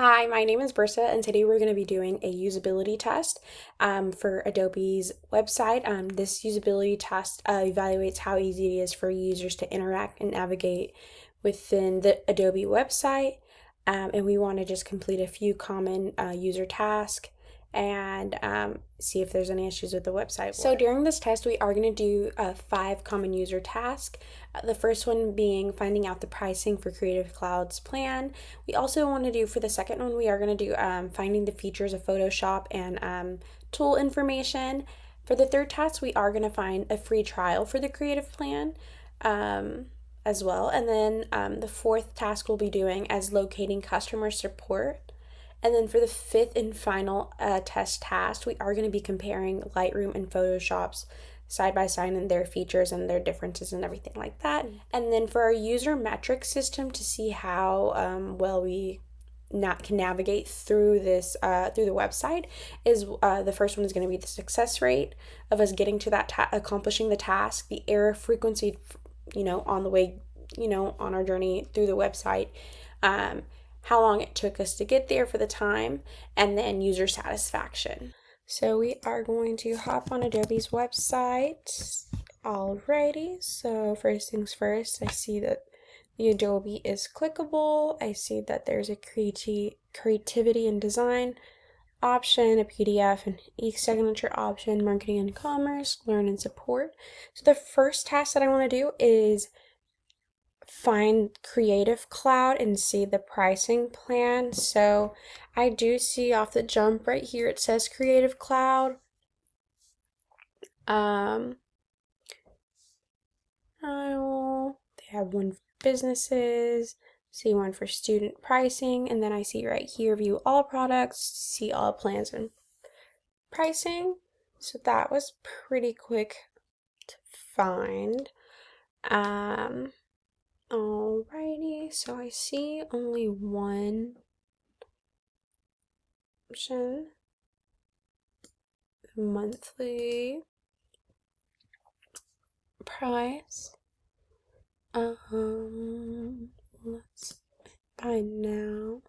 Hi, my name is Brissa, and today we're going to be doing a usability test for Adobe's website. This usability test evaluates how easy it is for users to interact and navigate within the Adobe website. And we want to just complete a few common user tasks and see if there's any issues with the website. So during this test, we are going to do 5 common user tasks. The first one being finding out the pricing for Creative Cloud's plan. We also want to do, for the second one, we are going to do finding the features of Photoshop and tool information. For the third task, we are going to find a free trial for the Creative plan. As well. And then the fourth task we'll be doing as locating customer support. And then for the fifth and final test task, we are going to be comparing Lightroom and Photoshop's side by side and their features and their differences and everything like that. And then for our user metric system to see how well we can navigate through this through the website is the first one is going to be the success rate of us getting to that accomplishing the task, the error frequency, on the way, on our journey through the website, how long it took us to get there for the time, and then user satisfaction. So we are going to hop on Adobe's website. Alrighty, so first things first, I see that the Adobe is clickable. I see that there's a creativity and design option, a PDF, an e-signature option, marketing and commerce, learn and support. So the first task that I want to do is find Creative Cloud and see the pricing plan. So I do see off the jump right here it says Creative Cloud. They have one for businesses, see one for student pricing, and then I see right here view all products, see all plans and pricing. So that was pretty quick to find. Alrighty, so I see only one option, monthly price. Let's buy now.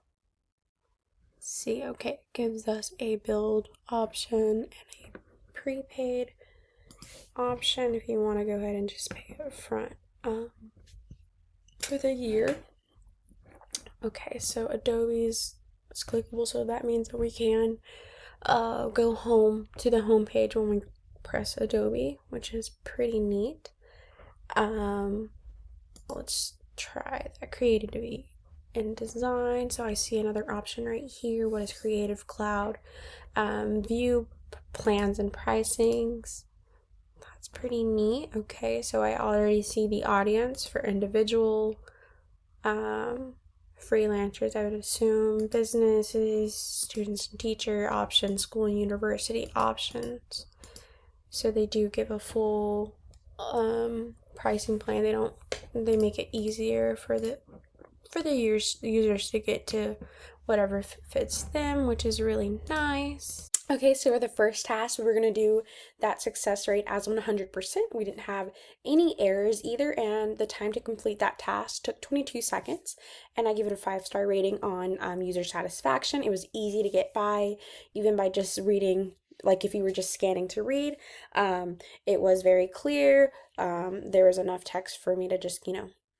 See, okay, it gives us a build option and a prepaid option if you want to go ahead and just pay up front for the year. Okay, so Adobe's is clickable, so that means that we can go home to the home page when we press Adobe, which is pretty neat. Let's try that creativity and design. So I see another option right here. What is Creative Cloud? View plans and pricings. That's pretty neat. Okay, so I already see the audience for individual freelancers, I would assume, businesses, students and teacher options, school and university options. So they do give a full pricing plan. They make it easier for the users to get to whatever fits them, which is really nice. Okay, so for the first task, we're going to do that success rate as 100%. We didn't have any errors either, and the time to complete that task took 22 seconds, and I give it a 5-star rating on user satisfaction. It was easy to get by, even by just reading, like if you were just scanning to read. It was very clear. There was enough text for me to just,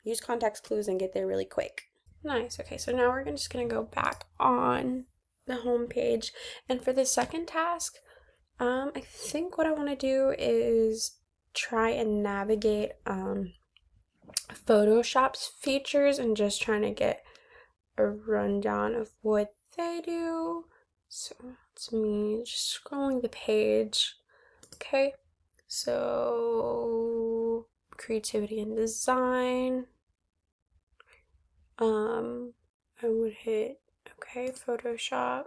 use context clues and get there really quick. Nice. Okay, so now we're just going to go back on the home page, and for the second task, I think what I want to do is try and navigate Photoshop's features and just trying to get a rundown of what they do. So it's me just scrolling the page. Okay, so creativity and design. I would hit okay, Photoshop.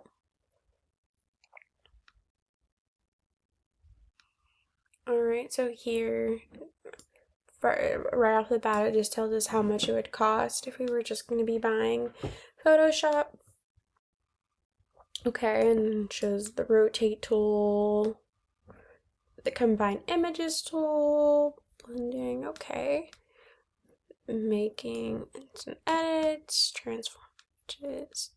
Alright, so here, right off the bat, it just tells us how much it would cost if we were just going to be buying Photoshop. Okay, and shows the rotate tool, the combine images tool, blending, okay. Making instant edits, transform images,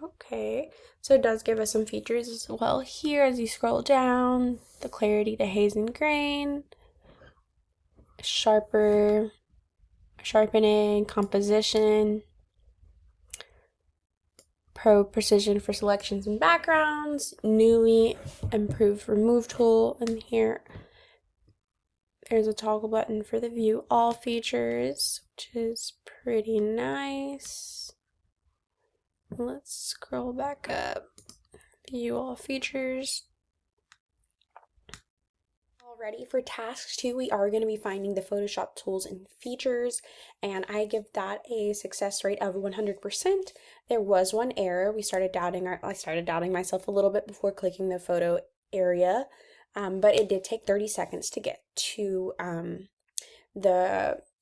Okay, so it does give us some features as well here as you scroll down. The clarity to haze and grain, sharpening, composition, pro precision for selections and backgrounds, newly improved remove tool, and here there's a toggle button for the view all features, which is pretty nice. Let's scroll back up. View all features. Already for task 2, we are going to be finding the Photoshop tools and features, and I give that a success rate of 100%. There was one error. I started doubting myself a little bit before clicking the photo area, but it did take 30 seconds to get to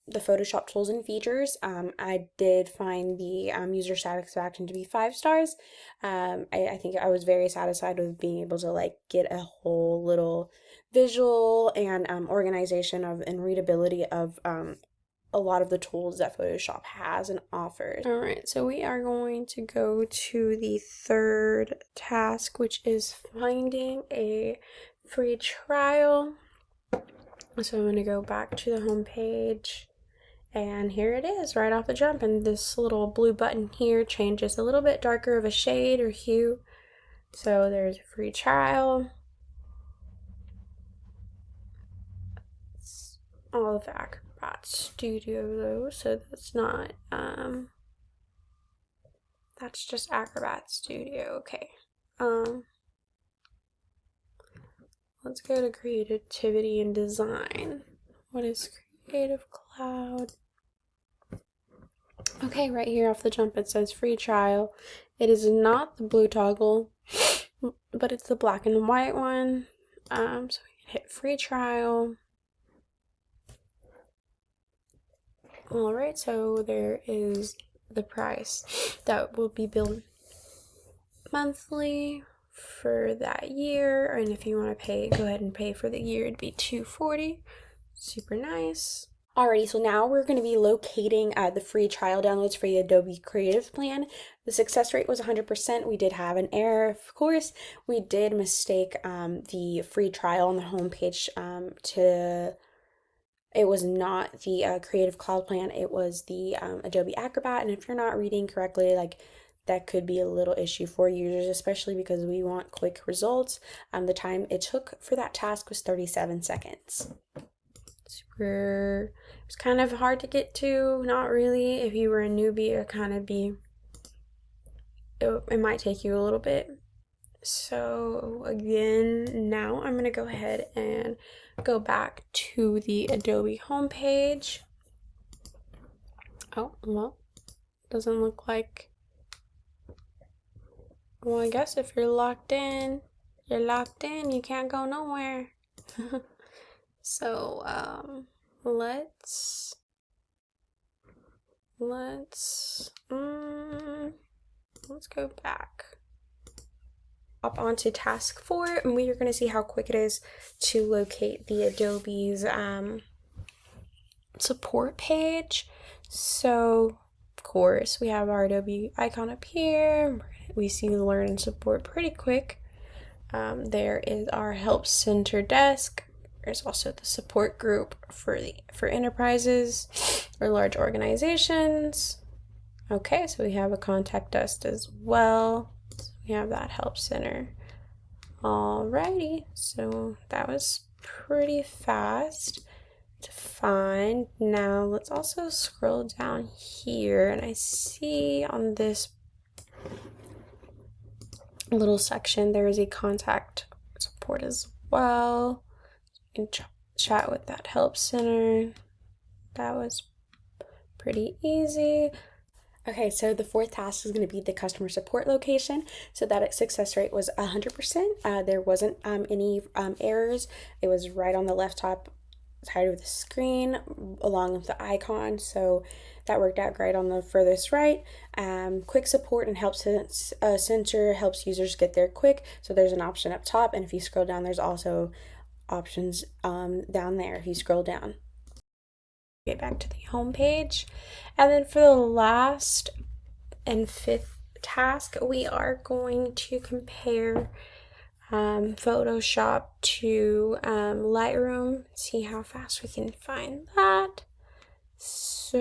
the Photoshop tools and features. I did find the user satisfaction to be 5 stars. I think I was very satisfied with being able to like get a whole little visual and organization of and readability of a lot of the tools that Photoshop has and offers. All right, so we are going to go to the third task, which is finding a free trial. So I'm going to go back to the home page, and here it is right off the jump, and this little blue button here changes a little bit darker of a shade or hue. So there's a free trial. It's all of Acrobat Studio though, so that's not, that's just Acrobat Studio. Okay. Let's go to creativity and design. What is Creative Cloud? Okay, right here off the jump it says free trial. It is not the blue toggle, but it's the black and white one. So we can hit free trial. All right, so there is the price that will be billed monthly for that year, and if you want to pay, go ahead and pay for the year. It'd be $240. Super nice. Alrighty, so now we're going to be locating the free trial downloads for the Adobe Creative Plan. The success rate was 100%. We did have an error, of course. We did mistake the free trial on the homepage it was not the Creative Cloud plan, it was the Adobe Acrobat, and if you're not reading correctly, like, that could be a little issue for users, especially because we want quick results. The time it took for that task was 37 seconds. It's kind of hard to get to, not really. If you were a newbie, it might take you a little bit. So again, now I'm gonna go ahead and go back to the Adobe homepage. Oh, well, doesn't look like, well, I guess if you're locked in, you can't go nowhere. So, let's go back up onto task 4, and we are going to see how quick it is to locate the Adobe's support page. So of course we have our Adobe icon up here. We see learn and support pretty quick. There is our help center desk. There's also the support group for enterprises or large organizations. Okay, so we have a contact us as well. So we have that help center. Alrighty, so that was pretty fast to find. Now let's also scroll down here, and I see on this little section there is a contact support as well. You can chat with that help center. That was pretty easy. Okay, so the 4th task is going to be the customer support location. So that success rate was 100%. There wasn't any errors. It was right on the left top side of the screen along with the icon. So that worked out great on the furthest right. Quick support and help center helps users get there quick. So there's an option up top, and if you scroll down, there's also options down there if you scroll down. Get back to the home page, and then for the last and 5th task, we are going to compare Photoshop to Lightroom, see how fast we can find that. So,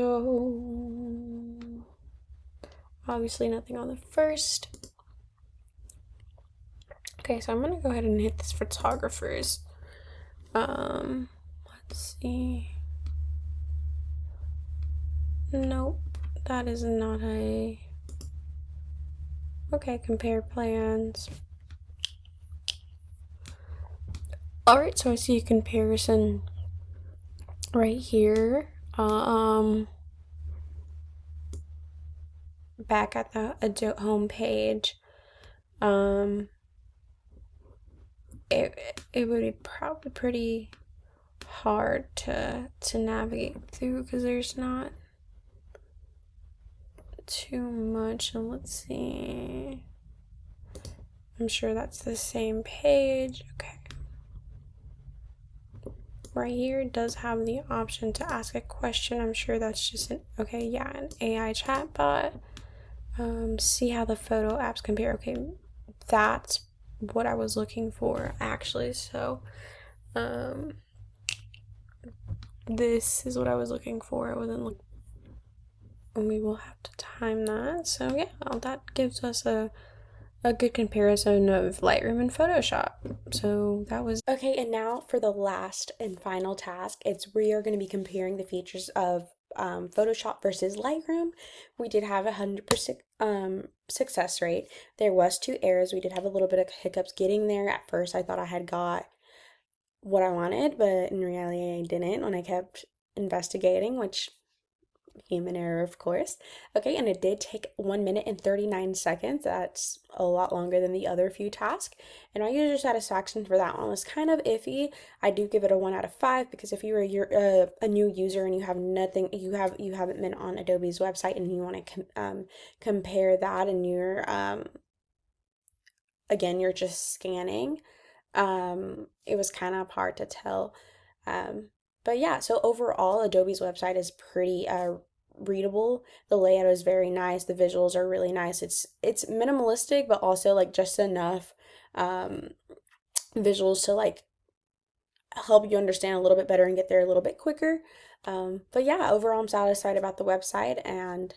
obviously nothing on the first. Okay, so I'm gonna go ahead and hit this photographers. Let's see. Nope, that is not a. Okay, compare plans. Alright, so I see a comparison right here. Back at the Adobe home page. It would be probably pretty hard to navigate through because there's not too much. And let's see. I'm sure that's the same page. Okay. Right here it does have the option to ask a question. I'm sure that's just an an AI chatbot. See how the photo apps compare. Okay, that's what I was looking for actually. So this is what I was looking for. I wasn't looking, and we will have to time that. So yeah, that gives us a good comparison of Lightroom and Photoshop. So that was okay. And now for the last and final task, we are going to be comparing the features of Photoshop versus Lightroom. We did have 100% success rate. There was 2 errors. We did have a little bit of hiccups getting there. At first, I thought I had got what I wanted, but in reality, I didn't when I kept investigating, which human error, of course. Okay, and it did take 1 minute and 39 seconds. That's a lot longer than the other few tasks. And my user satisfaction for that one was kind of iffy. I do give it a 1 out of 5 because if you're a new user and you have nothing, you haven't been on Adobe's website and you want to compare that, and you're again you're just scanning. It was kind of hard to tell. But yeah, so overall, Adobe's website is pretty readable. The layout is very nice. The visuals are really nice. It's minimalistic, but also like just enough um, visuals to like help you understand a little bit better and get there a little bit quicker. But yeah, overall, I'm satisfied about the website, and